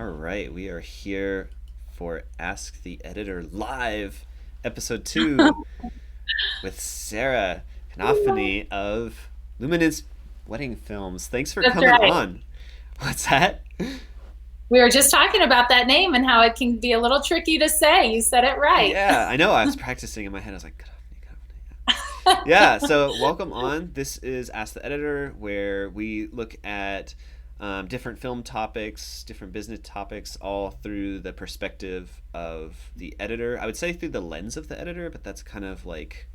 All right, we are here for Ask the Editor Live, episode 2, with Sarah Kanafani of Luminance Wedding Films. Thanks for That's coming right. on. What's that? We were just talking about that name and how it can be a little tricky to say. You said it right. Yeah, I know. I was practicing in my head. I was like, Kanafani, Kanafani. Yeah, so welcome on. This is Ask the Editor, where we look at different film topics, different business topics, all through the perspective of the editor. I would say through the lens of the editor, but that's kind of like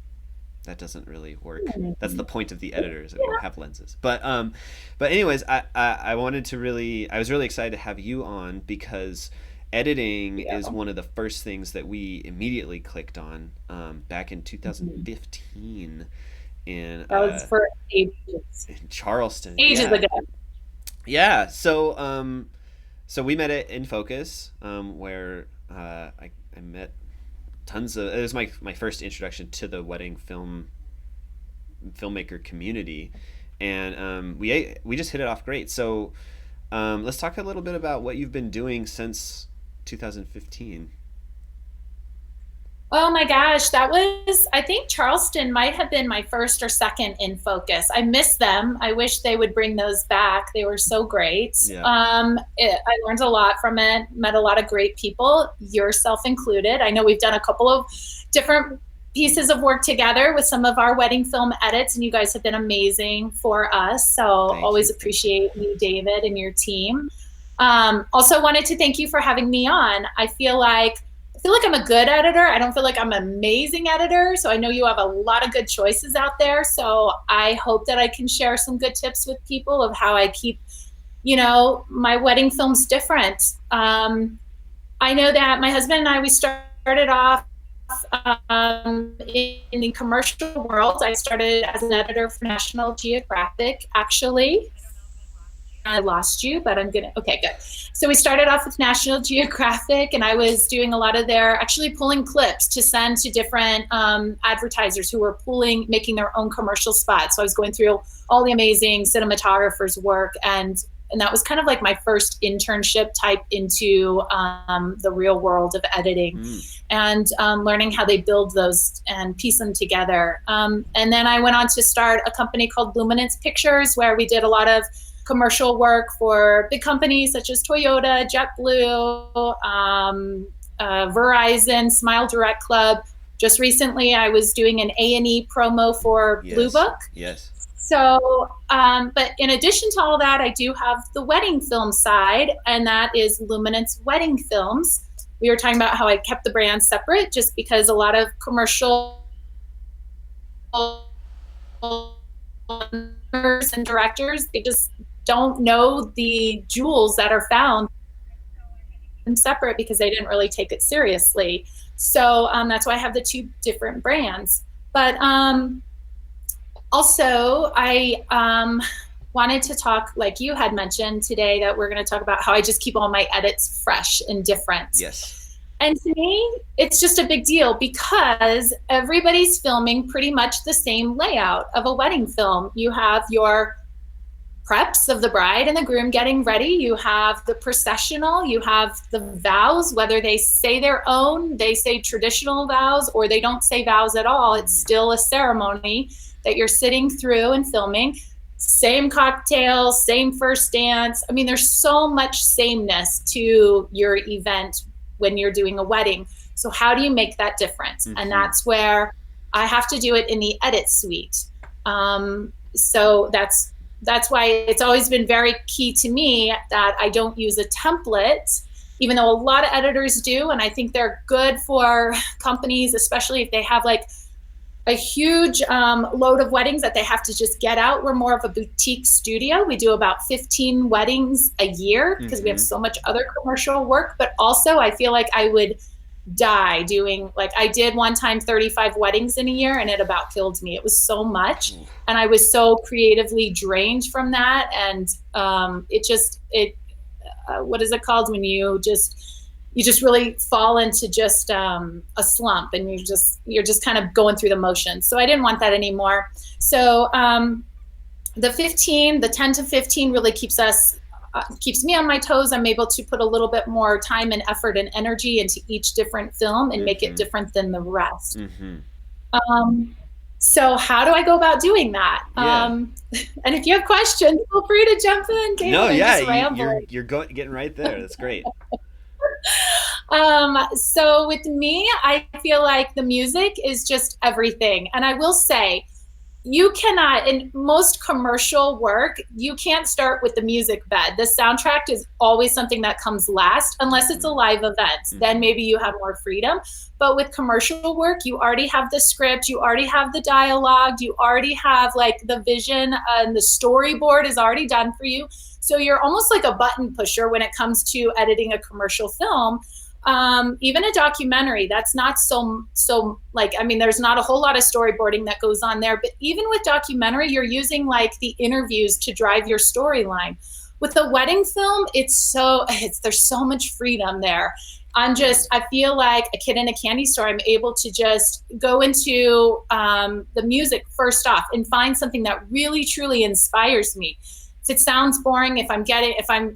that doesn't really work. That's the point of the editor is that we don't have lenses. But anyways, I wanted to really I was really excited to have you on because editing Yeah. is one of the first things that we immediately clicked on back in 2015 in That was for ages, in Charleston. ages Yeah, ago. yeah. So we met at In Focus, where I met tons of. It was my first introduction to the wedding filmmaker community, and we just hit it off great. So let's talk a little bit about what you've been doing since 2015. Oh my gosh, I think Charleston might have been my first or second in focus. I miss them. I wish they would bring those back. They were so great. Yeah. I learned a lot from it, met a lot of great people, yourself included. I know we've done a couple of different pieces of work together with some of our wedding film edits, and you guys have been amazing for us. So Thank always you. appreciate you, David, and your team. Also wanted to thank you for having me on. I feel like I'm a good editor. I don't feel like I'm an amazing editor. So I know you have a lot of good choices out there. So I hope that I can share some good tips with people of how I keep, my wedding films different. I know that my husband and we started off in the commercial world. I started as an editor for National Geographic, actually. I lost you, but okay, good. So we started off with National Geographic, and I was doing a lot of actually pulling clips to send to different advertisers who were making their own commercial spots. So I was going through all the amazing cinematographers' work, and that was kind of like my first internship type into the real world of editing and learning how they build those and piece them together. And then I went on to start a company called Luminance Pictures, where we did a lot of commercial work for big companies such as Toyota, JetBlue, Verizon, Smile Direct Club. Just recently, I was doing an A&E promo for Blue Yes. Book. Yes. So, but in addition to all that, I do have the wedding film side, and that is Luminance Wedding Films. We were talking about how I kept the brands separate just because a lot of commercial and directors, they just don't know the jewels that are found and separate because they didn't really take it seriously. So that's why I have the two different brands. But also, I wanted to talk, like you had mentioned today, that we're going to talk about how I just keep all my edits fresh and different. Yes. And to me, it's just a big deal because everybody's filming pretty much the same layout of a wedding film. You have your preps of the bride and the groom getting ready. You have the processional, you have the vows, whether they say their own, they say traditional vows, or they don't say vows at all. It's still a ceremony that you're sitting through and filming. Same cocktail, same first dance. I mean, there's so much sameness to your event when you're doing a wedding. So how do you make that difference? And that's where I have to do it in the edit suite. So that's why it's always been very key to me that I don't use a template, even though a lot of editors do. And I think they're good for companies, especially if they have like a huge load of weddings that they have to just get out. We're more of a boutique studio. We do about 15 weddings a year because we have so much other commercial work. But also I feel like I would die doing, like I did one time 35 weddings in a year, and it about killed me. It was so much, and I was so creatively drained from that. And what is it called when you just really fall into just a slump, and you're just kind of going through the motions. So I didn't want that anymore. So the 10 to 15 really keeps us keeps me on my toes. I'm able to put a little bit more time and effort and energy into each different film and make it different than the rest. So how do I go about doing that? Yeah. And if you have questions, feel free to jump in. No, yeah, you're getting right there. That's great. So with me, I feel like the music is just everything. And I will say, you cannot, in most commercial work, you can't start with the music bed. The soundtrack is always something that comes last, unless it's a live event. Then maybe you have more freedom. But with commercial work, you already have the script, you already have the dialogue, you already have like the vision, and the storyboard is already done for you. So you're almost like a button pusher when it comes to editing a commercial film. Even a documentary, that's not so like, I mean, there's not a whole lot of storyboarding that goes on there, but even with documentary, you're using like the interviews to drive your storyline. With a wedding film, there's so much freedom there. I feel like a kid in a candy store. I'm able to just go into the music first off and find something that really truly inspires me. If it sounds boring, if I'm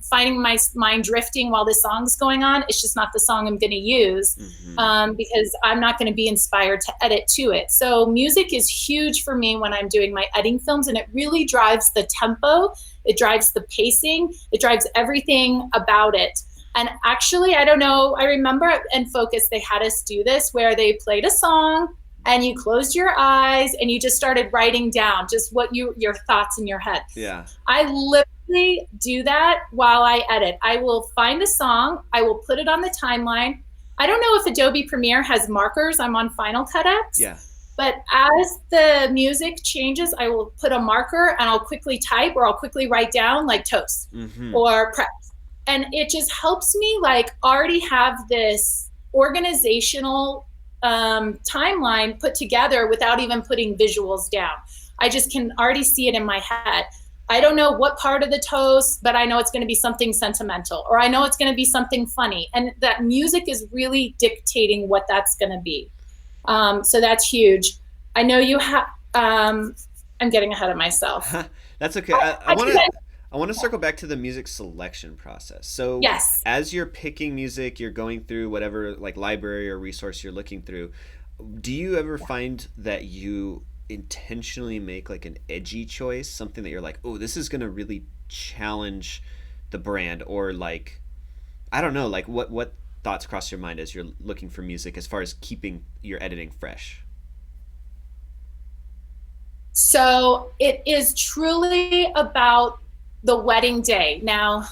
finding my mind drifting while this song's going on, it's just not the song I'm going to use, because I'm not going to be inspired to edit to it. So music is huge for me when I'm doing my editing films, and it really drives the tempo, it drives the pacing, it drives everything about it. And actually, I don't know, I remember in Focus, they had us do this where they played a song and you closed your eyes and you just started writing down just what your thoughts in your head. Yeah. I literally do that while I edit. I will find a song, I will put it on the timeline. I don't know if Adobe Premiere has markers. I'm on Final Cut X. Yeah. But as the music changes, I will put a marker and I'll quickly type, or I'll quickly write down like toast or prep. And it just helps me like already have this organizational timeline put together without even putting visuals down. I just can already see it in my head. I don't know what part of the toast, but I know it's going to be something sentimental, or I know it's going to be something funny. And that music is really dictating what that's going to be. So that's huge. I know you have, I'm getting ahead of myself. That's okay. I want to circle back to the music selection process. So yes, as you're picking music, you're going through whatever like library or resource you're looking through. Do you ever find that you intentionally make like an edgy choice, something that you're like, oh, this is going to really challenge the brand, or like, I don't know, like what thoughts cross your mind as you're looking for music as far as keeping your editing fresh? So it is truly about the wedding day. Now,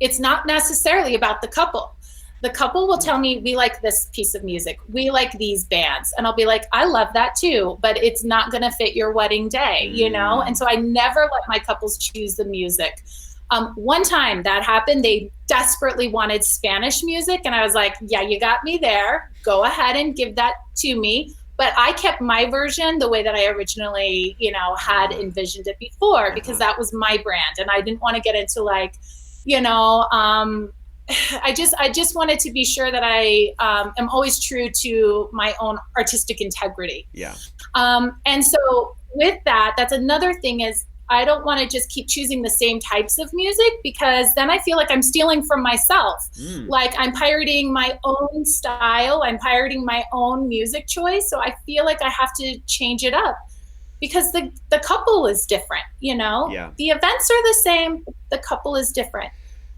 it's not necessarily about the couple. The couple will tell me, we like this piece of music, we like these bands, and I'll be like, I love that too, but it's not going to fit your wedding day, you know? And so I never let my couples choose the music. One time that happened, they desperately wanted Spanish music, and I was like, yeah, you got me there, go ahead and give that to me. But I kept my version the way that I originally, had envisioned it before, because that was my brand. And I didn't want to get into like, I just wanted to be sure that I am always true to my own artistic integrity. Yeah. And so with that, that's another thing is, I don't want to just keep choosing the same types of music, because then I feel like I'm stealing from myself. Like I'm pirating my own style, I'm pirating my own music choice. So I feel like I have to change it up, because the couple is different, Yeah. The events are the same, the couple is different.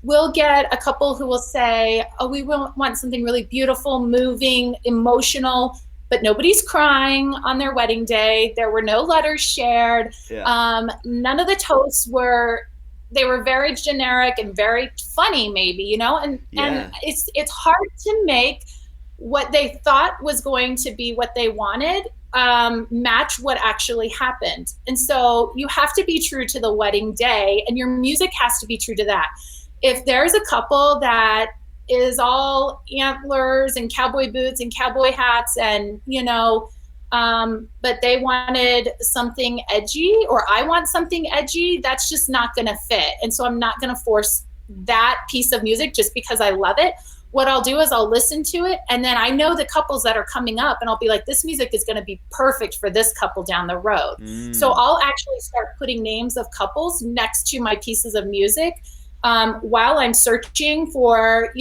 We'll get a couple who will say, oh, we want something really beautiful, moving, emotional, but nobody's crying on their wedding day. There were no letters shared. Yeah. None of the toasts were very generic and very funny, maybe, and it's hard to make what they thought was going to be what they wanted match what actually happened. And so you have to be true to the wedding day, and your music has to be true to that. If there's a couple that is all antlers and cowboy boots and cowboy hats and, but they wanted something edgy, or I want something edgy, that's just not going to fit. And so I'm not going to force that piece of music just because I love it. What I'll do is I'll listen to it, and then I know the couples that are coming up, and I'll be like, this music is going to be perfect for this couple down the road. So I'll actually start putting names of couples next to my pieces of music. while I'm searching for,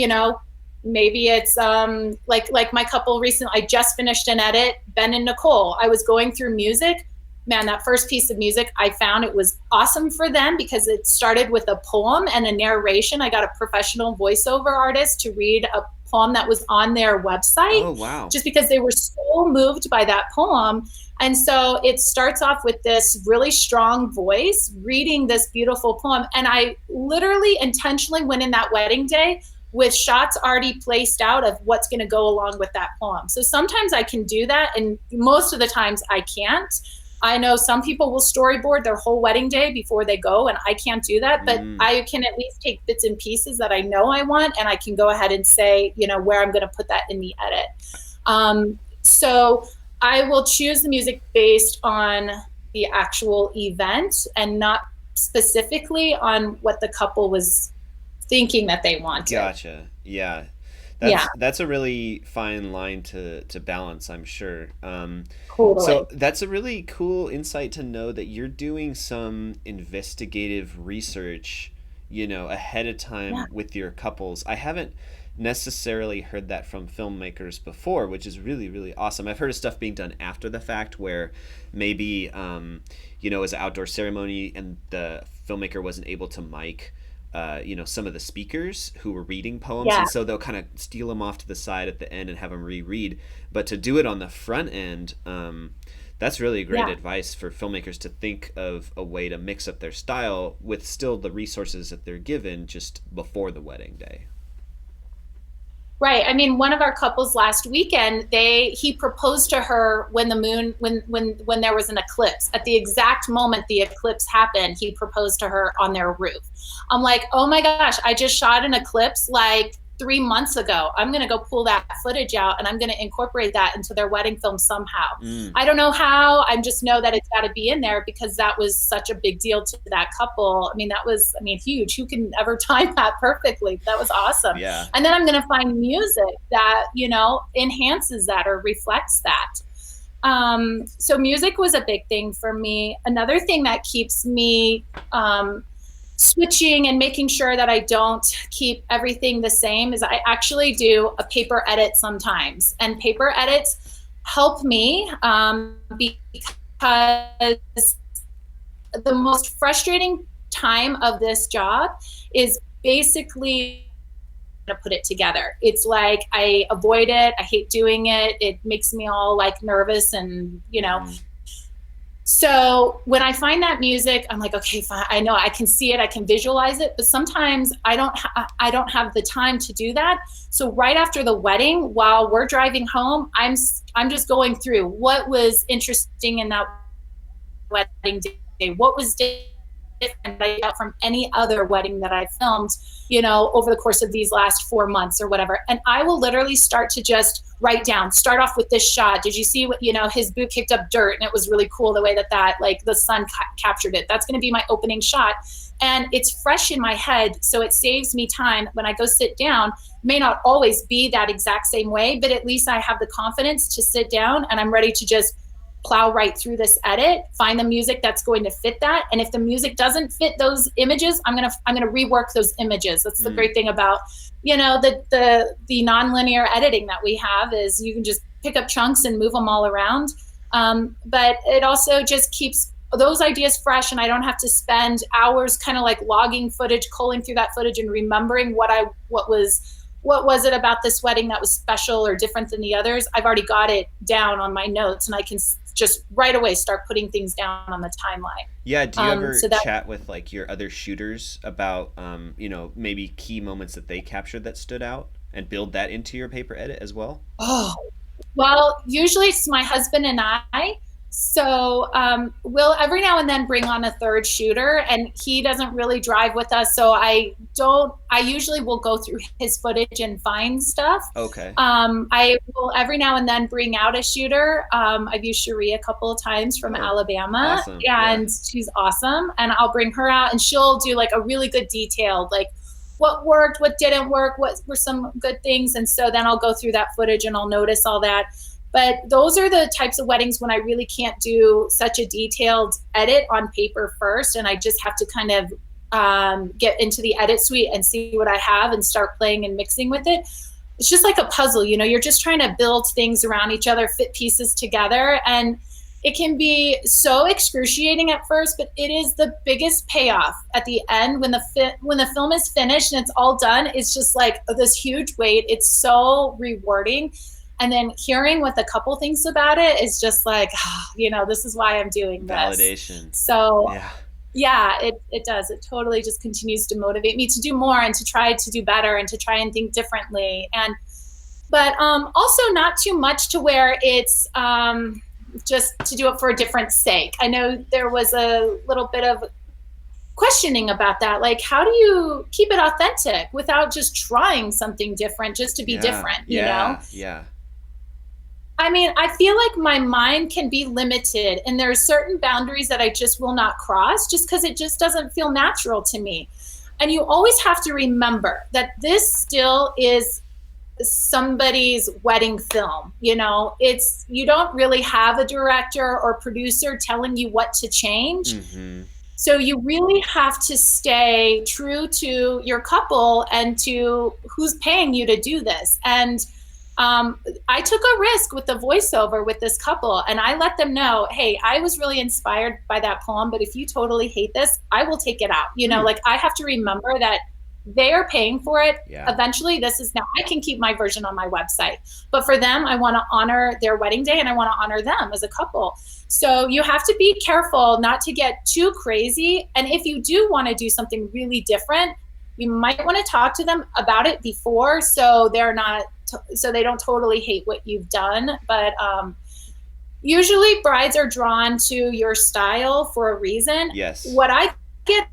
maybe it's like my couple recently, I just finished an edit, Ben and Nicole. I was going through music. Man, that first piece of music I found, it was awesome for them because it started with a poem and a narration. I got a professional voiceover artist to read a poem that was on their website. Oh, wow. Just because they were so moved by that poem. And so it starts off with this really strong voice reading this beautiful poem. And I literally intentionally went in that wedding day with shots already placed out of what's going to go along with that poem. So sometimes I can do that, and most of the times I can't. I know some people will storyboard their whole wedding day before they go, and I can't do that, but I can at least take bits and pieces that I know I want, and I can go ahead and say, where I'm going to put that in the edit. So I will choose the music based on the actual event and not specifically on what the couple was thinking that they wanted. Gotcha. Yeah. That's a really fine line to balance, I'm sure. Totally. So that's a really cool insight to know that you're doing some investigative research, ahead of time with your couples. I haven't necessarily heard that from filmmakers before, which is really, really awesome. I've heard of stuff being done after the fact where maybe, as an outdoor ceremony and the filmmaker wasn't able to mic some of the speakers who were reading poems, and so they'll kind of steal them off to the side at the end and have them reread. But to do it on the front end, that's really great advice for filmmakers to think of a way to mix up their style with still the resources that they're given just before the wedding day. Right. I mean, one of our couples last weekend, he proposed to her when the moon, when there was an eclipse. At the exact moment the eclipse happened, he proposed to her on their roof. I'm like, oh my gosh, I just shot an eclipse like 3 months ago. I'm going to go pull that footage out and I'm going to incorporate that into their wedding film somehow. I don't know how. I just know that it's got to be in there because that was such a big deal to that couple. that was huge. Who can ever time that perfectly? That was awesome. Yeah. And then I'm going to find music that, enhances that or reflects that. So music was a big thing for me. Another thing that keeps me, switching and making sure that I don't keep everything the same is I actually do a paper edit sometimes. And paper edits help me because the most frustrating time of this job is basically to put it together. It's like I avoid it. I hate doing it. It makes me all like nervous and, So when I find that music, I'm like, okay, fine. I know I can see it, I can visualize it, but sometimes I don't have the time to do that. So right after the wedding, while we're driving home, I'm just going through what was interesting in that wedding day, what was different from any other wedding that I filmed, over the course of these last 4 months or whatever. And I will literally start to just write down, start off with this shot. Did you see what, his boot kicked up dirt and it was really cool the way that like the sun captured it. That's going to be my opening shot. And it's fresh in my head. So it saves me time when I go sit down. May not always be that exact same way, but at least I have the confidence to sit down and I'm ready to just plow right through this edit, find the music that's going to fit that. And if the music doesn't fit those images, I'm gonna rework those images. That's the great thing about, the nonlinear editing that we have is you can just pick up chunks and move them all around. But it also just keeps those ideas fresh, and I don't have to spend hours kind of like logging footage, culling through that footage and remembering what was it about this wedding that was special or different than the others. I've already got it down on my notes and I can just right away start putting things down on the timeline. Yeah. Do you ever chat with like your other shooters about, maybe key moments that they captured that stood out and build that into your paper edit as well? Oh, well, usually it's my husband and I. So we'll every now and then bring on a third shooter, and he doesn't really drive with us. So I usually will go through his footage and find stuff. Okay. I will every now and then bring out a shooter. I've used Cherie a couple of times from Alabama, awesome. And she's awesome. And I'll bring her out and she'll do like a really good detailed, like what worked, what didn't work, what were some good things. And so then I'll go through that footage and I'll notice all that. But those are the types of weddings when I really can't do such a detailed edit on paper first. And I just have to kind of get into the edit suite and see what I have and start playing and mixing with it. It's just like a puzzle, you're just trying to build things around each other, fit pieces together. And it can be so excruciating at first, but it is the biggest payoff at the end when the film is finished and it's all done. It's just like this huge weight. It's so rewarding. And then hearing what the couple thinks about it is just like, this is why I'm doing this. Validation. So yeah, it does. It totally just continues to motivate me to do more and to try to do better and to try and think differently. But also not too much to where it's just to do it for a different sake. I know there was a little bit of questioning about that. Like, how do you keep it authentic without just trying something different just to be different, you know? Yeah. I mean, I feel like my mind can be limited and there are certain boundaries that I just will not cross just because it just doesn't feel natural to me. And you always have to remember that this still is somebody's wedding film. You don't really have a director or producer telling you what to change. Mm-hmm. So you really have to stay true to your couple and to who's paying you to do this. And I took a risk with the voiceover with this couple, and I let them know, hey, I was really inspired by that poem, but if you totally hate this, I will take it out. Like, I have to remember that they are paying for it. Yeah. Eventually, now I can keep my version on my website, but for them, I want to honor their wedding day and I want to honor them as a couple. So you have to be careful not to get too crazy. And if you do want to do something really different, you might want to talk to them about it before, so they don't totally hate what you've done. But usually brides are drawn to your style for a reason. Yes. What I get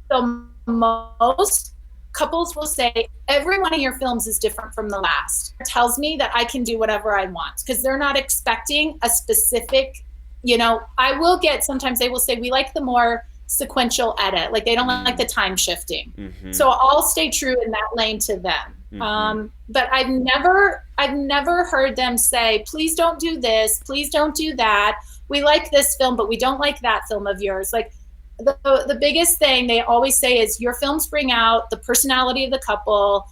the most, couples will say, every one of your films is different from the last. It tells me that I can do whatever I want because they're not expecting a specific, I will get, sometimes they will say, we like the more sequential edit. Like, they don't like the time shifting. Mm-hmm. So I'll stay true in that lane to them. Mm-hmm. But I've never heard them say, please don't do this, please don't do that. We like this film, but we don't like that film of yours. Like, the biggest thing they always say is your films bring out the personality of the couple,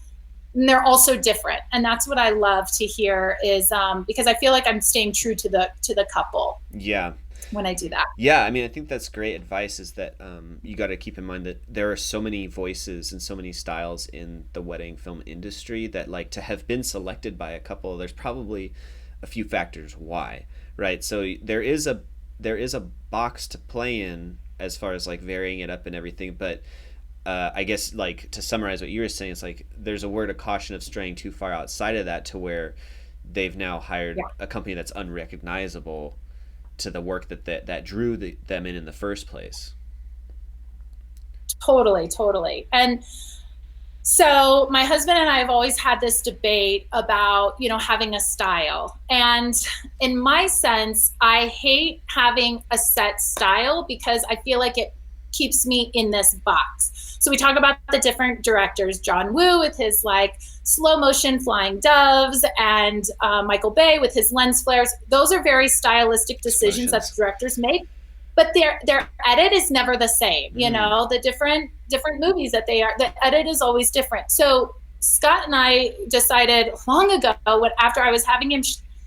and they're also different. And that's what I love to hear is because I feel like I'm staying true to the couple. Yeah. When I do that. Yeah, I mean, I think that's great advice, is that you got to keep in mind that there are so many voices and so many styles in the wedding film industry that, like, to have been selected by a couple, there's probably a few factors why, right? So there is a box to play in as far as, like, varying it up and everything, but I guess, like, to summarize what you were saying, it's like there's a word of caution of straying too far outside of that to where they've now hired a company that's unrecognizable to the work that drew them in the first place. Totally. And so my husband and I have always had this debate about, having a style. And in my sense, I hate having a set style because I feel like it keeps me in this box. So we talk about the different directors, John Woo with his like slow motion flying doves, and Michael Bay with his lens flares. Those are very stylistic decisions that directors make, but their edit is never the same. The different movies that the edit is always different. So Scott and I decided long ago, after I was having him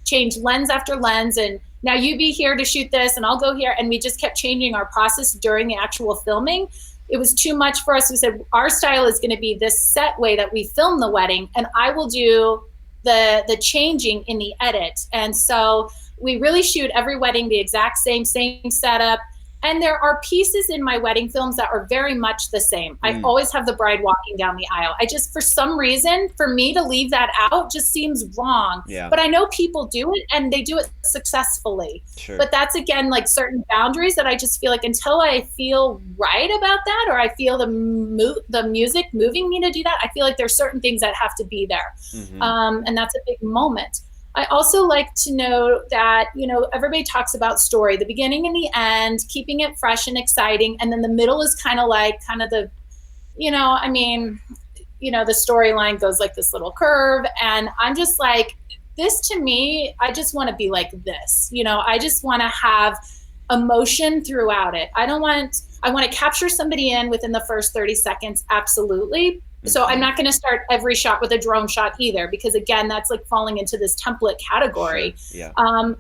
change lens after lens, and now you be here to shoot this and I'll go here, and we just kept changing our process during the actual filming. It was too much for us. We said, our style is going to be this set way that we film the wedding, and I will do the changing in the edit. And so we really shoot every wedding the exact same setup. And there are pieces in my wedding films that are very much the same. I always have the bride walking down the aisle. For some reason, for me to leave that out just seems wrong. Yeah. But I know people do it, and they do it successfully. Sure. But that's, again, like certain boundaries that I just feel like until I feel right about that, or I feel the music moving me to do that, I feel like there's certain things that have to be there. Mm-hmm. And that's a big moment. I also like to know that, everybody talks about story, the beginning and the end, keeping it fresh and exciting. And then the middle is kind of the, the storyline goes like this little curve. And I'm just like, this to me, I just want to be like this. I just want to have emotion throughout it. I don't want I want to capture somebody in within the first 30 seconds. Absolutely. So I'm not going to start every shot with a drone shot either, because again, that's like falling into this template category. Sure. Yeah.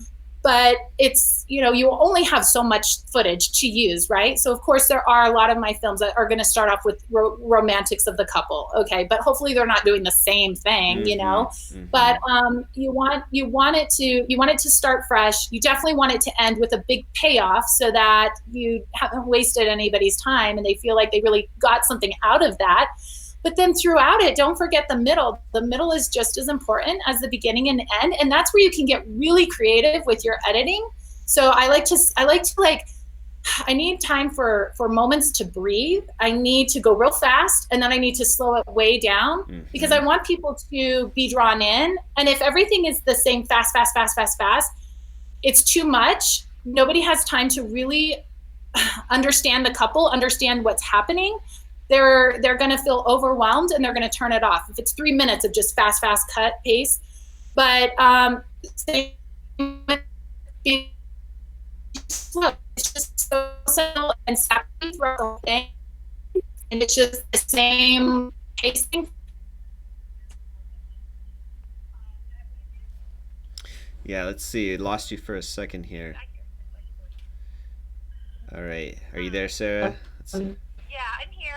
But it's, you know, you only have so much footage to use, right? So of course there are a lot of my films that are going to start off with romantics of the couple, okay, but hopefully they're not doing the same thing, you know. But you want it to start fresh. You definitely want it to end with a big payoff, so that you haven't wasted anybody's time and they feel like they really got something out of that. But then throughout it, don't forget the middle. The middle is just as important as the beginning and end. And that's where you can get really creative with your editing. So I need time for moments to breathe. I need to go real fast, and then I need to slow it way down, because I want people to be drawn in. And if everything is the same, fast, it's too much. Nobody has time to really understand the couple, understand what's happening. They're going to feel overwhelmed and they're going to turn it off if it's 3 minutes of just fast cut pace. But it's just so simple and sappy throughout the whole thing, and it's just the same pacing. Yeah, let's see. I lost you for a second here. All right, are you there, Sarah? Let's see. Yeah, I'm here.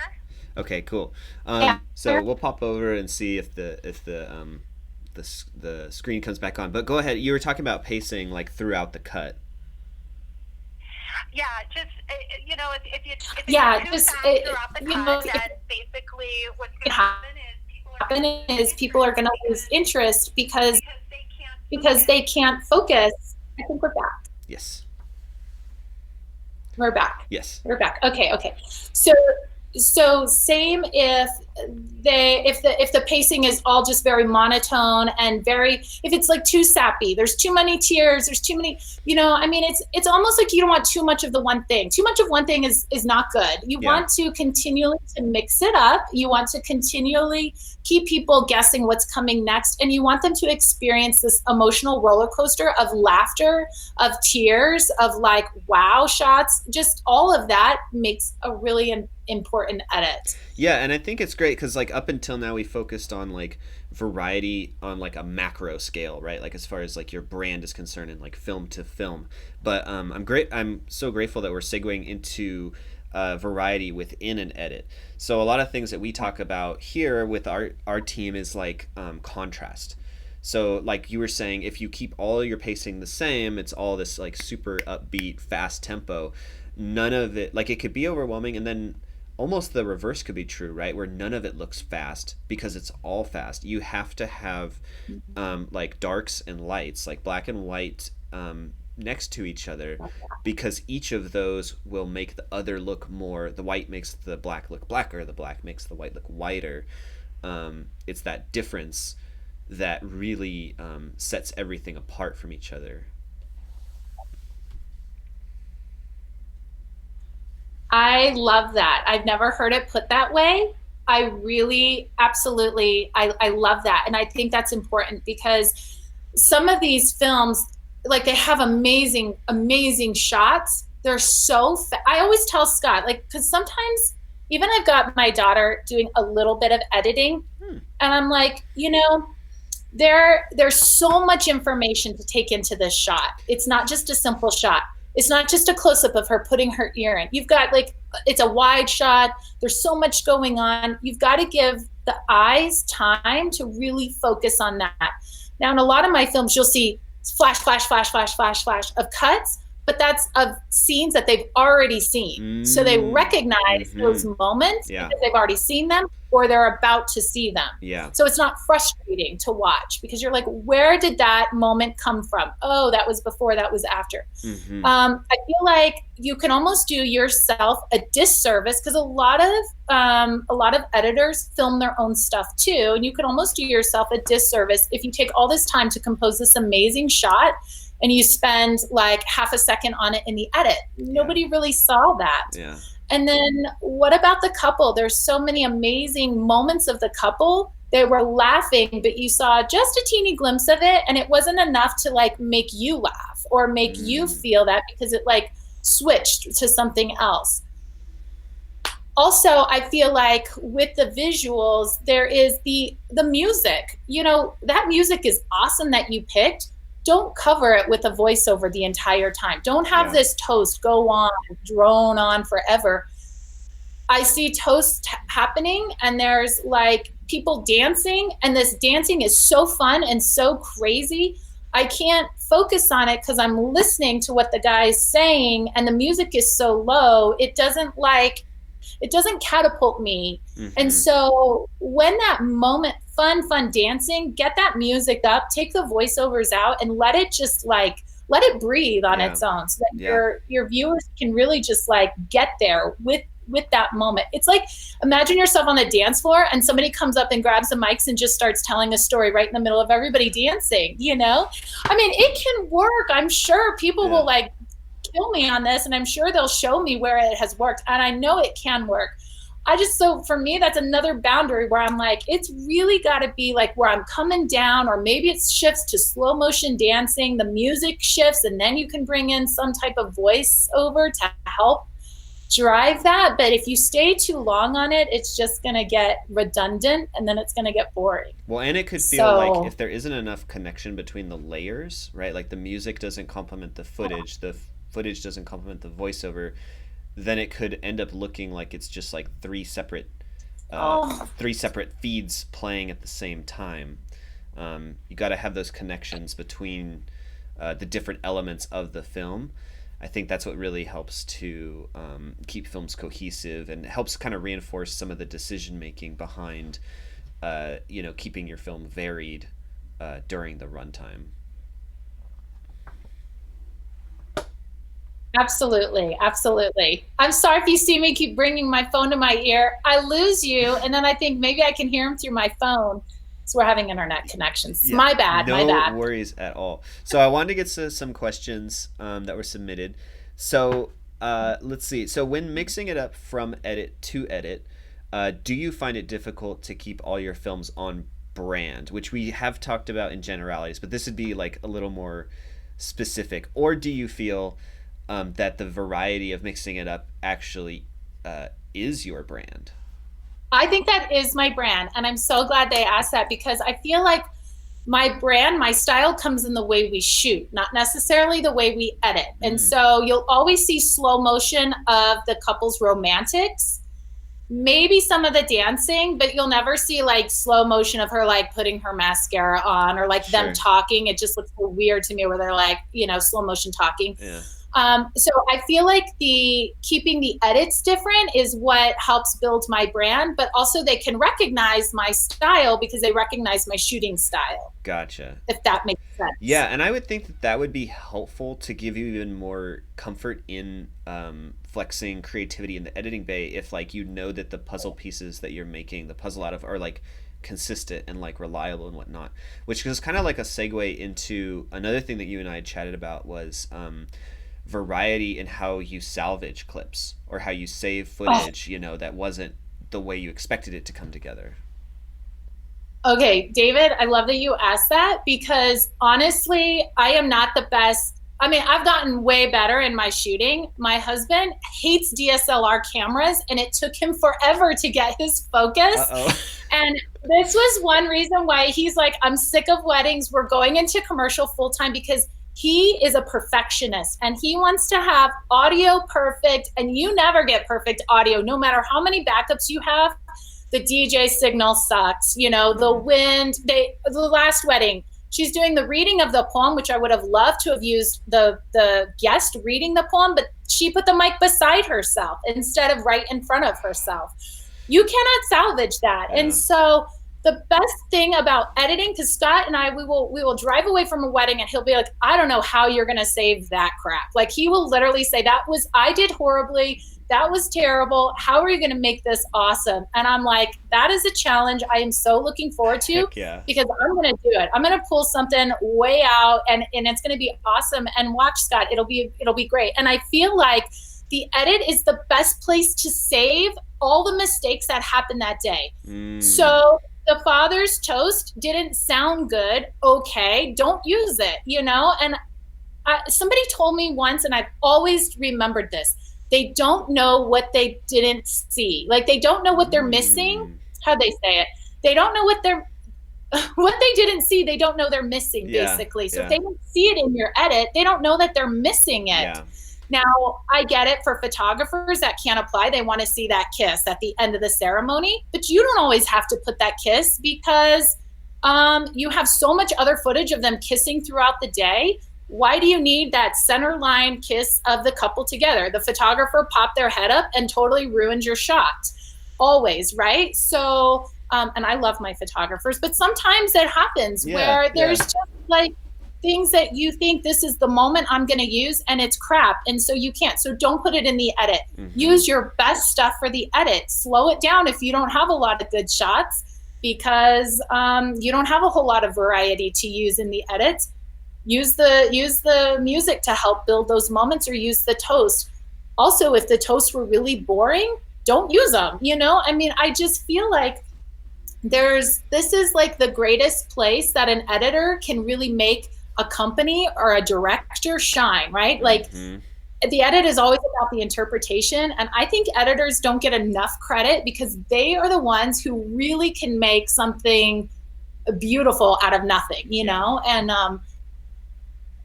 Okay, cool. Yeah. So we'll pop over and see if the screen comes back on. But go ahead. You were talking about pacing like throughout the cut. Yeah, just you know, if you too fast throughout the cut, then basically what's going to happen is people are going to lose interest because they can't focus. I think we're back. Yes. We're back. Yes. We're back. Okay. So same if the pacing is all just very monotone and if it's like too sappy, there's too many tears, there's too many, you know, I mean, it's almost like you don't want too much of the one thing. Too much of one thing is not good. You want to continually to mix it up. You want to continually keep people guessing what's coming next, and you want them to experience this emotional roller coaster of laughter, of tears, of like wow shots. Just all of that makes a really important edit. Yeah, and I think it's great because like up until now we focused on like variety on like a macro scale, right? Like as far as like your brand is concerned and like film to film. But I'm so grateful that we're segueing into variety within an edit. So a lot of things that we talk about here with our team is like contrast. So like you were saying, if you keep all your pacing the same, it's all this like super upbeat, fast tempo. None of it, like it could be overwhelming, and then almost the reverse could be true, right? Where none of it looks fast because it's all fast. You have to have like darks and lights, like black and white next to each other, because each of those will make the other look more. The white makes the black look blacker, the black makes the white look whiter. It's that difference that really sets everything apart from each other. I love that. I've never heard it put that way. I really, absolutely, I love that. And I think that's important because some of these films, like they have amazing shots. They're so, I always tell Scott, like, because sometimes even I've got my daughter doing a little bit of editing and I'm like, you know, there's so much information to take into this shot. It's not just a simple shot. It's not just a close-up of her putting her ear in. You've got like, it's a wide shot. There's so much going on. You've got to give the eyes time to really focus on that. Now, in a lot of my films, you'll see flash of cuts, but that's of scenes that they've already seen. So they recognize those moments because they've already seen them or they're about to see them. Yeah. So it's not frustrating to watch because you're like, where did that moment come from? Oh, that was before, that was after. I feel like you can almost do yourself a disservice because a lot of editors film their own stuff too. And you can almost do yourself a disservice if you take all this time to compose this amazing shot and you spend like half a second on it in the edit. Nobody really saw that. Yeah. And then what about the couple? There's so many amazing moments of the couple. They were laughing, but you saw just a teeny glimpse of it. And it wasn't enough to like make you laugh or make you feel that because it like switched to something else. also, I feel like with the visuals, there is the music. You know, that music is awesome that you picked. Don't cover it with a voiceover the entire time. Don't have this toast go on, drone on forever. I see toast happening, and there's like people dancing, and this dancing is so fun and so crazy. I can't focus on it because I'm listening to what the guy's saying, and the music is so low. It doesn't catapult me. Mm-hmm. And so when that moment, fun dancing, get that music up, take the voiceovers out, and let it just like, let it breathe on its own, so that your viewers can really just like get there with that moment. It's like, imagine yourself on the dance floor and somebody comes up and grabs the mics and just starts telling a story right in the middle of everybody dancing, you know? I mean, it can work. I'm sure people will like kill me on this, and I'm sure they'll show me where it has worked, and I know it can work. So for me, that's another boundary where I'm like, it's really got to be like where I'm coming down, or maybe it shifts to slow motion dancing, the music shifts, and then you can bring in some type of voice over to help drive that. But if you stay too long on it, it's just going to get redundant, and then it's going to get boring. Well, and it could feel like if there isn't enough connection between the layers, right? Like the music doesn't complement the footage doesn't complement the voiceover, then it could end up looking like it's just like three separate feeds playing at the same time. You got to have those connections between the different elements of the film. I think that's what really helps to keep films cohesive, and helps kind of reinforce some of the decision making behind keeping your film varied during the runtime. Absolutely. I'm sorry if you see me keep bringing my phone to my ear. I lose you, and then I think maybe I can hear him through my phone. So we're having internet connections. Yeah, my bad. No worries at all. So I wanted to get to some questions that were submitted. So let's see. So when mixing it up from edit to edit, do you find it difficult to keep all your films on brand, which we have talked about in generalities, but this would be like a little more specific? Or do you feel that the variety of mixing it up actually is your brand? I think that is my brand, and I'm so glad they asked that, because I feel like my brand, my style comes in the way we shoot, not necessarily the way we edit. And so you'll always see slow motion of the couple's romantics, maybe some of the dancing, but you'll never see like slow motion of her like putting her mascara on, or like them talking. It just looks so weird to me where they're like, slow motion talking. Yeah. So I feel like keeping the edits different is what helps build my brand, but also they can recognize my style because they recognize my shooting style. Gotcha. If that makes sense. Yeah, and I would think that would be helpful to give you even more comfort in flexing creativity in the editing bay, if like that the puzzle pieces that you're making the puzzle out of are like consistent and like reliable and whatnot, which is kind of like a segue into another thing that you and I had chatted about was variety in how you salvage clips or how you save footage, that wasn't the way you expected it to come together. Okay, David, I love that you asked that, because honestly, I am not the best. I mean, I've gotten way better in my shooting. My husband hates DSLR cameras, and it took him forever to get his focus. And this was one reason why he's like, I'm sick of weddings. We're going into commercial full time, because he is a perfectionist and he wants to have audio perfect, and you never get perfect audio. No matter how many backups you have, the DJ signal sucks, the wind. The last wedding, she's doing the reading of the poem, which I would have loved to have used the guest reading the poem, but she put the mic beside herself instead of right in front of herself. You cannot salvage that. Yeah. And so the best thing about editing, because Scott and I, we will drive away from a wedding and he'll be like, I don't know how you're going to save that crap. Like he will literally say, I did horribly. That was terrible. How are you going to make this awesome? And I'm like, that is a challenge I am so looking forward to. Because I'm going to do it. I'm going to pull something way out and it's going to be awesome. And watch, Scott, it'll be great. And I feel like the edit is the best place to save all the mistakes that happened that day. So the father's toast didn't sound good. Okay, don't use it, And somebody told me once, and I've always remembered this, they don't know what they didn't see. Like they don't know what they're missing. How'd they say it? They don't know what they didn't see. They don't know they're missing, basically. So if they don't see it in your edit, they don't know that they're missing it. Yeah. Now, I get it for photographers that can't apply. They want to see that kiss at the end of the ceremony, but you don't always have to put that kiss because you have so much other footage of them kissing throughout the day. Why do you need that center line kiss of the couple together? The photographer popped their head up and totally ruined your shot. Always, right? So, and I love my photographers, but sometimes it happens where there's just like things that you think this is the moment I'm going to use and it's crap. And so you can't. So don't put it in the edit. Use your best stuff for the edit. Slow it down if you don't have a lot of good shots because you don't have a whole lot of variety to use in the edits. Use the music to help build those moments or use the toast. Also, if the toasts were really boring, don't use them. You know, I mean, I just feel like this is like the greatest place that an editor can really make a company or a director shine, right? Like the edit is always about the interpretation. And I think editors don't get enough credit because they are the ones who really can make something beautiful out of nothing, you know? And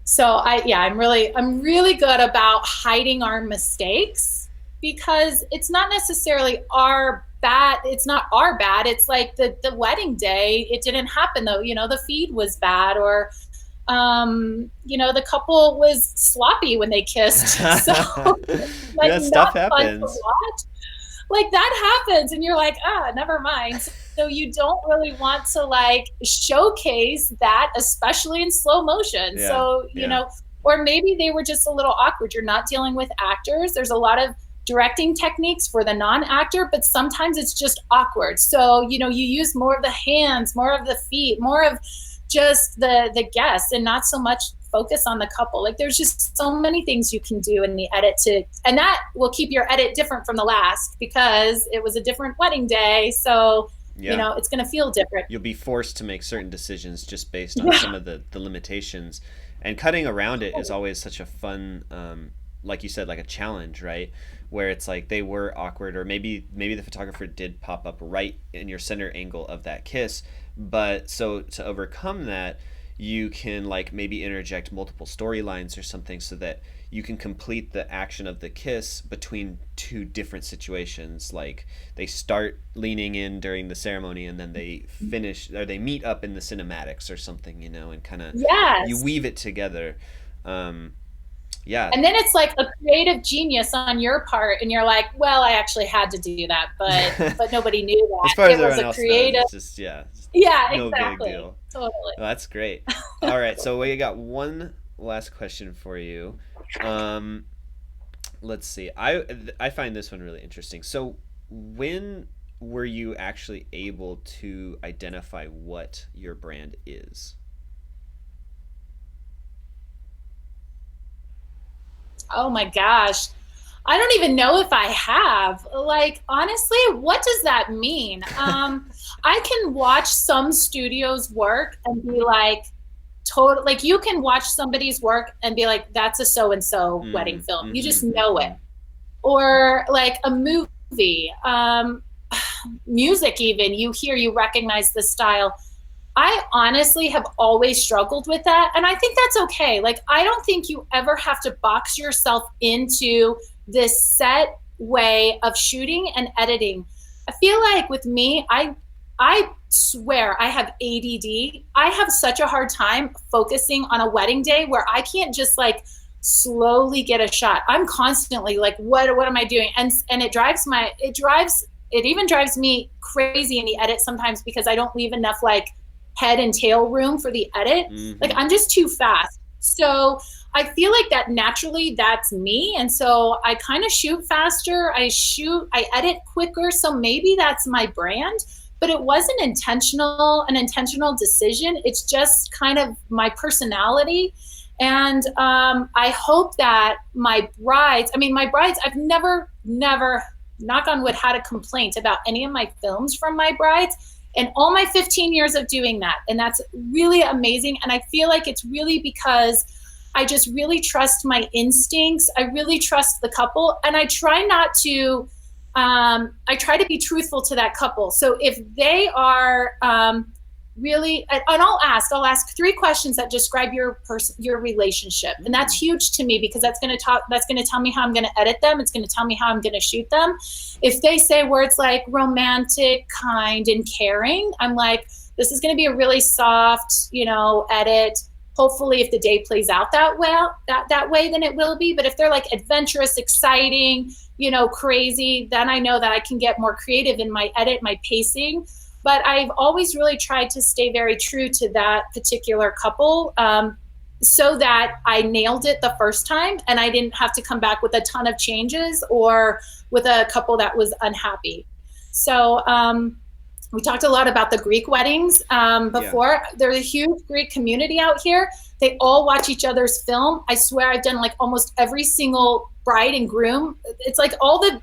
so I'm really good about hiding our mistakes because it's not necessarily our bad. It's not our bad. It's like the wedding day, it didn't happen though. You know, the feed was bad or, you know, the couple was sloppy when they kissed. So like yeah, stuff happens. Like that happens and you're like, never mind. So you don't really want to like showcase that, especially in slow motion. Yeah, so, you know, or maybe they were just a little awkward. You're not dealing with actors. There's a lot of directing techniques for the non-actor, but sometimes it's just awkward. So, you know, you use more of the hands, more of the feet, more of just the guests and not so much focus on the couple. Like there's just so many things you can do in the edit and that will keep your edit different from the last because it was a different wedding day. So, you know, it's going to feel different. You'll be forced to make certain decisions just based on some of the limitations, and cutting around it is always such a fun, like you said, like a challenge, right? Where it's like they were awkward or maybe the photographer did pop up right in your center angle of that kiss. But so to overcome that, you can like maybe interject multiple storylines or something so that you can complete the action of the kiss between two different situations. Like they start leaning in during the ceremony and then they finish or they meet up in the cinematics or something, you know, and kind of you weave it together. Yeah. And then it's like a creative genius on your part and you're like, well, I actually had to do that, but nobody knew that. As far as it was a creative. Knows, it's just, no exactly. Big deal. Totally. Well, that's great. All right, so we got one last question for you. Let's see. I find this one really interesting. So when were you actually able to identify what your brand is? Oh my gosh. I don't even know if I have. Like, honestly, what does that mean? I can watch some studios work and be like, like you can watch somebody's work and be like, that's a so-and-so wedding film. You just know it. Or like a movie, music even, you recognize the style. I honestly have always struggled with that. And I think that's okay. Like, I don't think you ever have to box yourself into this set way of shooting and editing. I feel like with me, I swear I have ADD. I have such a hard time focusing on a wedding day where I can't just like slowly get a shot. I'm constantly like, what am I doing? And it even drives me crazy in the edit sometimes because I don't leave enough like head and tail room for the edit. Like I'm just too fast. So I feel like that naturally that's me. And so I kind of shoot faster. I edit quicker. So maybe that's my brand, but it wasn't an intentional decision. It's just kind of my personality. And I hope that my brides, I've never, knock on wood, had a complaint about any of my films from my brides. And all my 15 years of doing that. And that's really amazing. And I feel like it's really because I just really trust my instincts. I really trust the couple, and I try not to. I try to be truthful to that couple. So if they are really, and I'll ask 3 questions that describe your relationship, and that's huge to me because that's going to tell me how I'm going to edit them. It's going to tell me how I'm going to shoot them. If they say words like romantic, kind, and caring, I'm like, this is going to be a really soft, edit. Hopefully, if the day plays out that way, then it will be. But if they're like adventurous, exciting, crazy, then I know that I can get more creative in my edit, my pacing. But I've always really tried to stay very true to that particular couple, so that I nailed it the first time and I didn't have to come back with a ton of changes or with a couple that was unhappy. So we talked a lot about the Greek weddings before. Yeah. There's a huge Greek community out here. They all watch each other's film. I swear I've done like almost every single bride and groom. It's like all the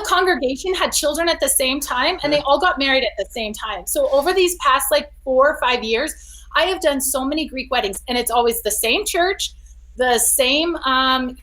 congregation had children at the same time, and they all got married at the same time. So over these past like 4 or 5 years, I have done so many Greek weddings, and it's always the same church, the same,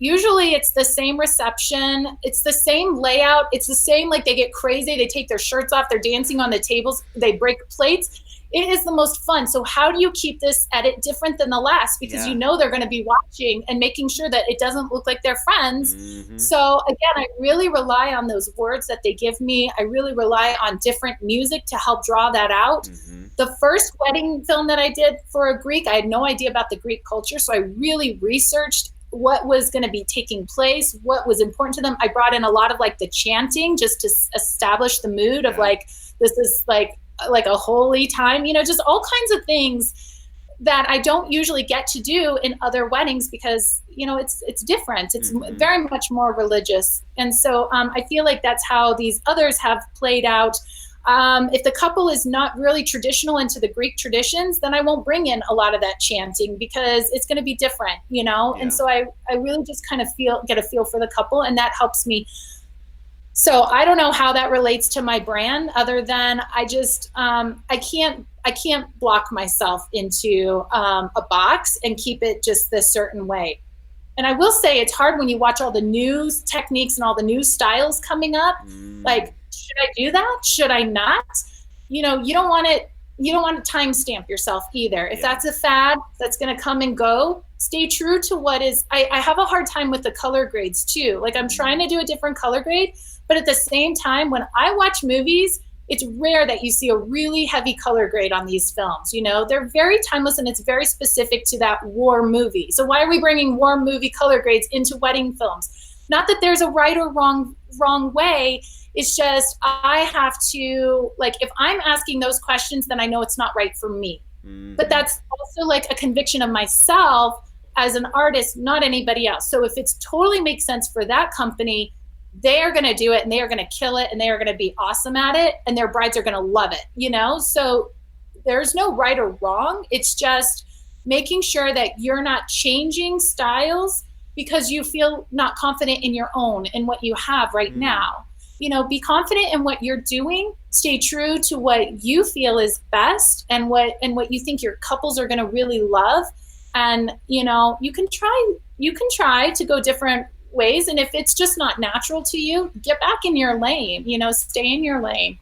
usually it's the same reception, it's the same layout, it's the same, like they get crazy, they take their shirts off, they're dancing on the tables, they break plates. It is the most fun. So how do you keep this edit different than the last? Because they're going to be watching and making sure that it doesn't look like they're friends. Mm-hmm. So again, I really rely on those words that they give me. I really rely on different music to help draw that out. Mm-hmm. The first wedding film that I did for a Greek, I had no idea about the Greek culture. So I really researched what was going to be taking place, what was important to them. I brought in a lot of like the chanting just to establish the mood of like, this is like a holy time, just all kinds of things that I don't usually get to do in other weddings because, it's different. It's very much more religious. And so I feel like that's how these others have played out. If the couple is not really traditional into the Greek traditions, then I won't bring in a lot of that chanting because it's going to be different, Yeah. And so I really just kind of get a feel for the couple, and that helps me. So I don't know how that relates to my brand other than I just, I can't block myself into a box and keep it just this certain way. And I will say it's hard when you watch all the new techniques and all the new styles coming up. Like, should I do that? Should I not? You don't want to timestamp yourself either. If that's a fad that's going to come and go, stay true to what is. I have a hard time with the color grades too. Like I'm trying to do a different color grade, but at the same time, when I watch movies, it's rare that you see a really heavy color grade on these films. They're very timeless and it's very specific to that war movie. So why are we bringing war movie color grades into wedding films? Not that there's a right or wrong way. It's just I have to, like, if I'm asking those questions, then I know it's not right for me. Mm-hmm. But that's also like a conviction of myself as an artist, not anybody else. So if it totally makes sense for that company, they are going to do it and they are going to kill it and they are going to be awesome at it and their brides are going to love it, So there's no right or wrong. It's just making sure that you're not changing styles because you feel not confident in your own and what you have right now. Be confident in what you're doing, stay true to what you feel is best and what you think your couples are going to really love. And, you can try to go different ways. And if it's just not natural to you, get back in your lane, stay in your lane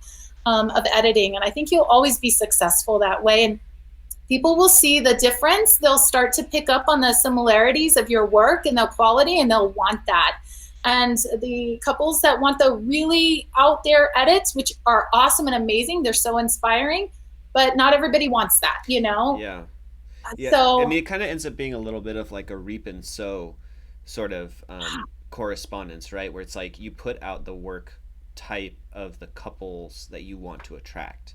of editing. And I think you'll always be successful that way. And people will see the difference. They'll start to pick up on the similarities of your work and the quality, and they'll want that. And the couples that want the really out there edits, which are awesome and amazing, they're so inspiring, but not everybody wants that, Yeah. So, I mean, it kind of ends up being a little bit of like a reap and sow sort of correspondence, right? Where it's like you put out the work type of the couples that you want to attract.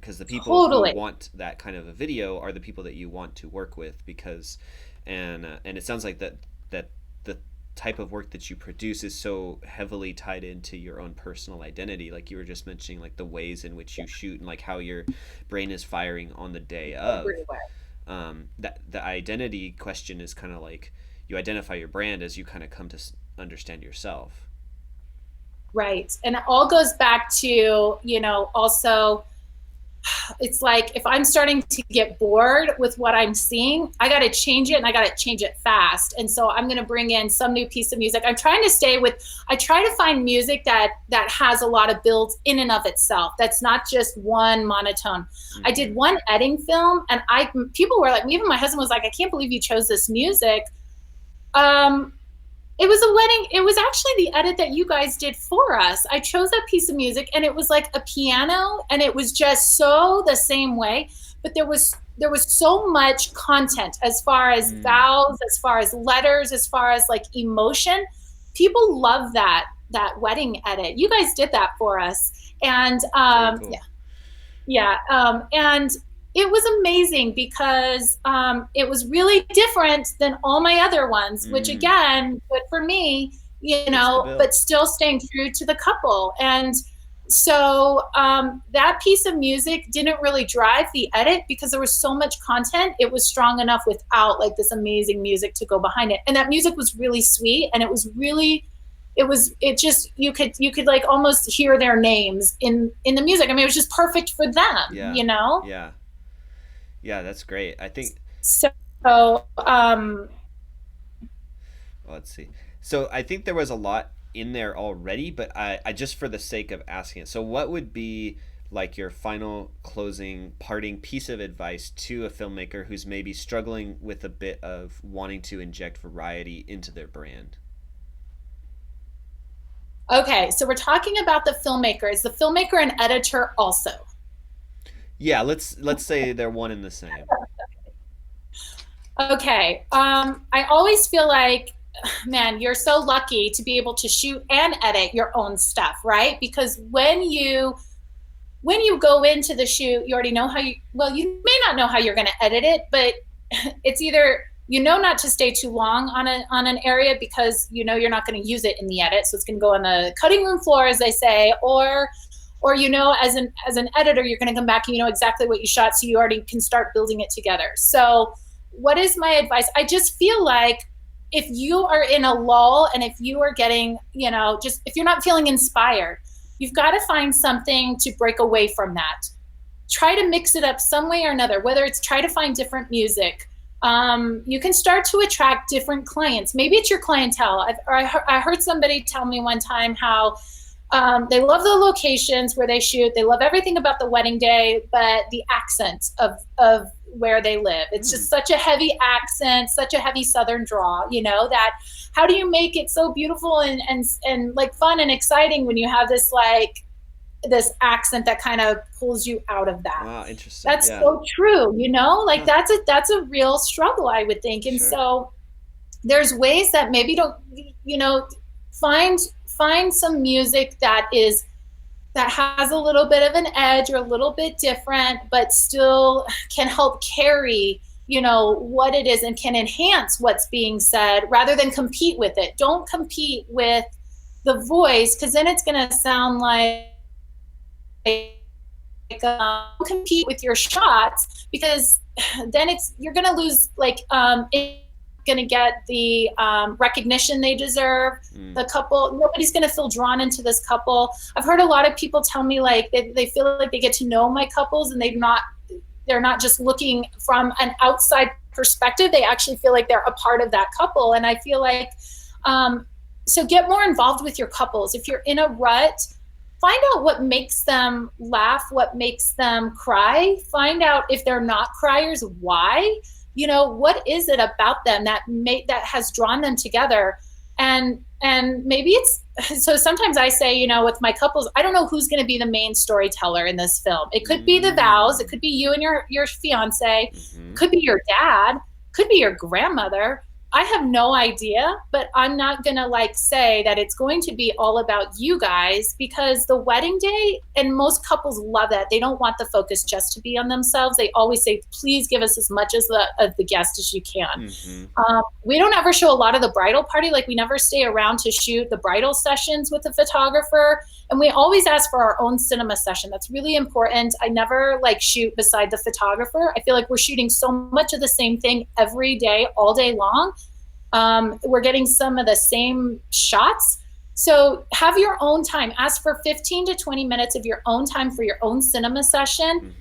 Because the people who want that kind of a video are the people that you want to work with because, and it sounds like that the type of work that you produce is so heavily tied into your own personal identity, like you were just mentioning, like the ways in which you shoot and like how your brain is firing on the day of. That the identity question is kind of like you identify your brand as you kind of come to understand yourself. Right, and it all goes back to also it's like if I'm starting to get bored with what I'm seeing, I got to change it, and I got to change it fast. And so I'm going to bring in some new piece of music. I try to find music that has a lot of builds in and of itself. That's not just one monotone. Mm-hmm. I did one wedding film, and people were like, even my husband was like, I can't believe you chose this music. It was a wedding. It was actually the edit that you guys did for us. I chose that piece of music, and it was like a piano, and it was just so the same way. But there was so much content as far as vows, as far as letters, as far as like emotion. People love that wedding edit. You guys did that for us, and cool. And it was amazing because it was really different than all my other ones, which again, good for me, but still staying true to the couple. And so that piece of music didn't really drive the edit because there was so much content. It was strong enough without like this amazing music to go behind it. And that music was really sweet, and you could like almost hear their names in the music. I mean, it was just perfect for them, Yeah, that's great. I think so. Let's see. So I think there was a lot in there already, but I just for the sake of asking it. So what would be like your final closing parting piece of advice to a filmmaker who's maybe struggling with a bit of wanting to inject variety into their brand? Okay, so we're talking about the filmmaker. Is the filmmaker an editor also? Yeah, let's say they're one and the same. Okay. I always feel like, man, you're so lucky to be able to shoot and edit your own stuff, right? Because when you go into the shoot, you already know you may not know how you're going to edit it, but it's either not to stay too long on an area because you're not going to use it in the edit, so it's going to go on the cutting room floor, as they say, or as an editor, you're going to come back and exactly what you shot, so you already can start building it together. So what is my advice? I just feel like if you are in a lull, and if you are getting, if you're not feeling inspired, you've got to find something to break away from that. Try to mix it up some way or another, whether it's try to find different music. You can start to attract different clients. Maybe it's your clientele. I heard somebody tell me one time how they love the locations where they shoot. They love everything about the wedding day, but the accent of where they live. It's just such a heavy accent, such a heavy Southern draw, that how do you make it so beautiful and like fun and exciting when you have this accent that kind of pulls you out of that. Wow, interesting. That's so true, that's a real struggle, I would think. And so there's ways that maybe don't, find some music that has a little bit of an edge or a little bit different, but still can help carry, what it is and can enhance what's being said rather than compete with it. Don't compete with the voice, because then it's going to sound like compete with your shots, because then you're going to lose going to get the recognition they deserve. The couple, nobody's going to feel drawn into this couple. I've heard a lot of people tell me like they feel like they get to know my couples, and they're not just looking from an outside perspective. They actually feel like they're a part of that couple. And I feel like so get more involved with your couples. If you're in a rut, find out what makes them laugh, what makes them cry. Find out if they're not criers, why. What is it about them that has drawn them together? And maybe it's, so sometimes I say, with my couples, I don't know who's going to be the main storyteller in this film. It could be the vows. It could be you and your fiance. Could be your dad. Could be your grandmother. I have no idea, but I'm not going to say that it's going to be all about you guys, because the wedding day, and most couples love that. They don't want the focus just to be on themselves. They always say, please give us as much of the guest as you can. We don't ever show a lot of the bridal party. We never stay around to shoot the bridal sessions with the photographer. And we always ask for our own cinema session. That's really important. I never shoot beside the photographer. I feel like we're shooting so much of the same thing every day, all day long. We're getting some of the same shots. So have your own time. Ask for 15 to 20 minutes of your own time for your own cinema session.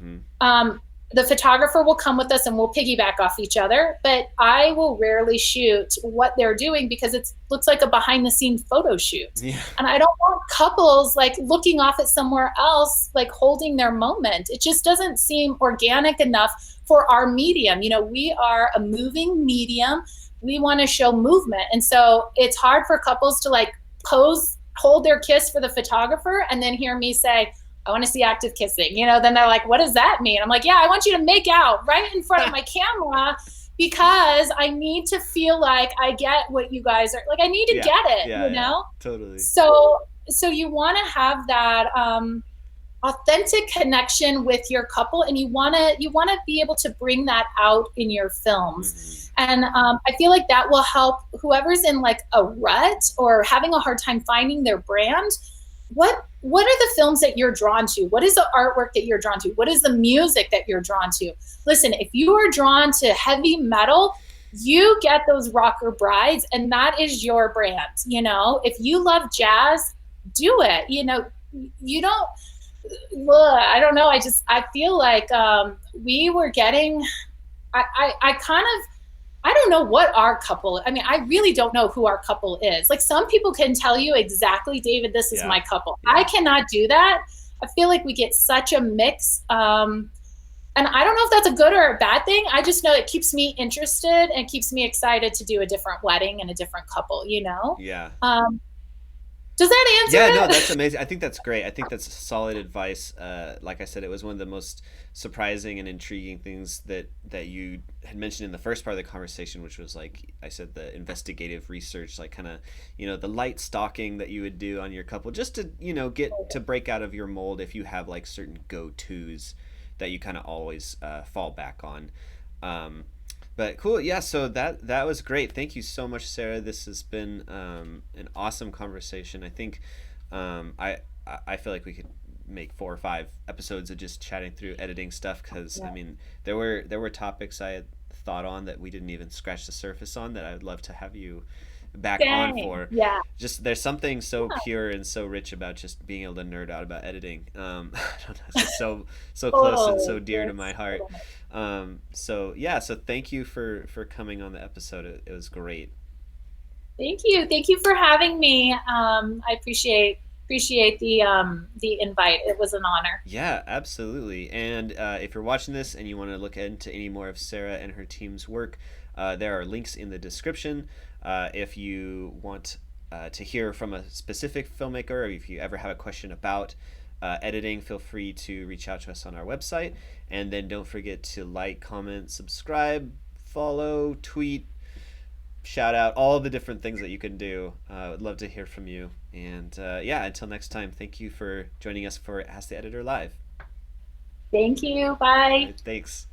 The photographer will come with us and we'll piggyback off each other, but I will rarely shoot what they're doing because it looks like a behind the scenes photo shoot. Yeah. And I don't want couples like looking off at somewhere else, like holding their moment. It just doesn't seem organic enough for our medium. You know, we are a moving medium. We want to show movement. And so it's hard for couples to like pose, hold their kiss for the photographer and then hear me say, I want to see active kissing. You know, then they're like, what does that mean? I'm like, yeah, I want you to make out right in front of my camera because I need to feel like I get what you guys are like. I need to get it, you know? Totally. So you want to have that authentic connection with your couple, and you want to be able to bring that out in your films. And I feel like that will help whoever's in like a rut or having a hard time finding their brand. What are the films that you're drawn to? What is the artwork that you're drawn to? What is the music that you're drawn to? Listen, if you are drawn to heavy metal, you get those rocker brides, and that is your brand. You know, if you love jazz, do it. You know, you don't. I don't know. I feel like we were getting. I kind of. I don't know what our couple, I mean, I really don't know who our couple is. Like some people can tell you exactly, David, this is my couple. I cannot do that. I feel like we get such a mix. And I don't know if that's a good or a bad thing. I just know it keeps me interested and keeps me excited to do a different wedding and a different couple, you know? Yeah. Does that answer it? No, that's amazing. I think that's great. I think that's solid advice. Like I said, it was one of the most surprising and intriguing things that you had mentioned in the first part of the conversation, which was like I said, the investigative research, like kind of, you know, the light stalking that you would do on your couple just to, you know, get to break out of your mold if you have like certain go-tos that you kind of always fall back on. But cool, yeah. So that was great. Thank you so much, Sarah. This has been an awesome conversation. I think I feel like we could make 4 or 5 episodes of just chatting through editing stuff because I mean there were topics I had thought on that we didn't even scratch the surface on that I would love to have you back on for. Yeah. Just there's something so pure and so rich about just being able to nerd out about editing. I don't know, it's just so close and so dear to my heart. So thank you for coming on the episode. It was great. Thank you for having me. I appreciate the invite. It was an honor. Yeah, absolutely. And if you're watching this and you want to look into any more of Sarah and her team's work, there are links in the description. If you want to hear from a specific filmmaker, or if you ever have a question about editing, feel free to reach out to us on our website. And then don't forget to like, comment, subscribe, follow, tweet, shout out, all the different things that you can do. I'd love to hear from you. And until next time, thank you for joining us for Ask the Editor Live. Thank you. Bye. Thanks.